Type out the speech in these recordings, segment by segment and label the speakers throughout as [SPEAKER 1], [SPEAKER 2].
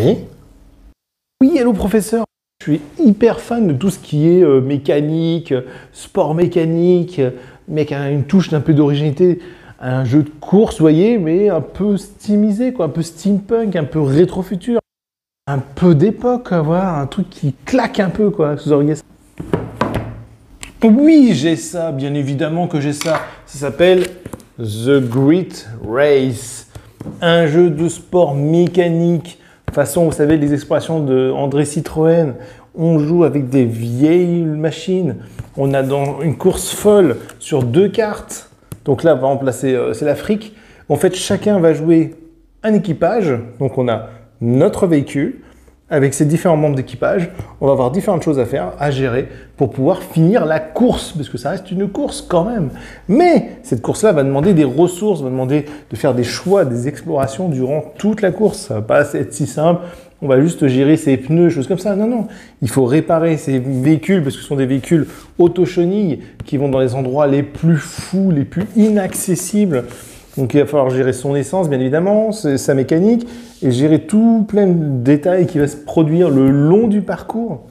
[SPEAKER 1] Oui. Oui, hello professeur. Je suis hyper fan de tout ce qui est mécanique, sport mécanique, mais avec une touche d'un peu d'originalité. Un jeu de course, vous voyez, mais un peu stylisé, quoi, un peu steampunk, un peu rétro-futur, un peu d'époque, voilà, un truc qui claque un peu, quoi. Vous auriez ça? Oui, j'ai ça, bien évidemment que j'ai ça. Ça s'appelle The Grit Race, un jeu de sport mécanique. Façon, vous savez, les expressions de André Citroën. On joue avec des vieilles machines. On a dans une course folle sur 2 cartes. Donc là, on va remplacer, c'est l'Afrique. En fait, chacun va jouer un équipage. Donc on a notre véhicule avec ses différents membres d'équipage. On va avoir différentes choses à faire, à gérer pour pouvoir finir la course, parce que ça reste une course quand même. Mais cette course-là va demander des ressources, va demander de faire des choix, des explorations durant toute la course. Ça va pas être si simple. On va juste gérer ses pneus, choses comme ça. Non, non. Il faut réparer ces véhicules, parce que ce sont des véhicules auto-chenilles qui vont dans les endroits les plus fous, les plus inaccessibles. Donc il va falloir gérer son essence, bien évidemment, sa mécanique, et gérer tout plein de détails qui va se produire le long du parcours.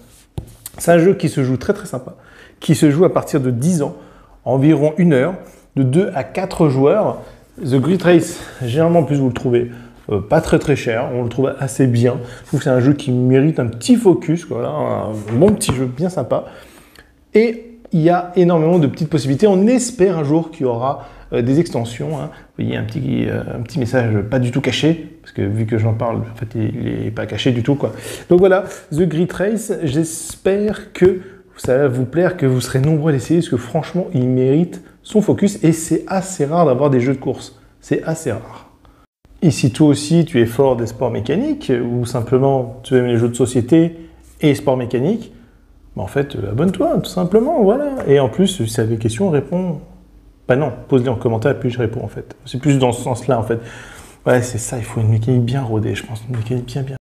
[SPEAKER 1] C'est un jeu qui se joue très très sympa, qui se joue à partir de 10 ans, environ 1 heure, de 2 à 4 joueurs. The Grit Race, généralement en plus vous le trouvez pas très très cher, on le trouve assez bien. Je trouve que c'est un jeu qui mérite un petit focus, voilà, un bon petit jeu bien sympa. Et il y a énormément de petites possibilités. On espère un jour qu'il y aura des extensions. Hein. Vous voyez un petit message pas du tout caché, parce que vu que j'en parle, en fait, il n'est pas caché du tout, quoi. Donc voilà, The Grit Race, j'espère que ça va vous plaire, que vous serez nombreux à l'essayer, parce que franchement, il mérite son focus, et c'est assez rare d'avoir des jeux de course. C'est assez rare. Et si toi aussi, tu es fort des sports mécaniques, ou simplement tu aimes les jeux de société et sports mécaniques, en fait, abonne-toi, tout simplement, voilà. Et en plus, si tu as des questions, réponds. Bah non, pose-les en commentaire, puis je réponds, en fait. C'est plus dans ce sens-là, en fait. Ouais, c'est ça, il faut une mécanique bien rodée, je pense, une mécanique bien.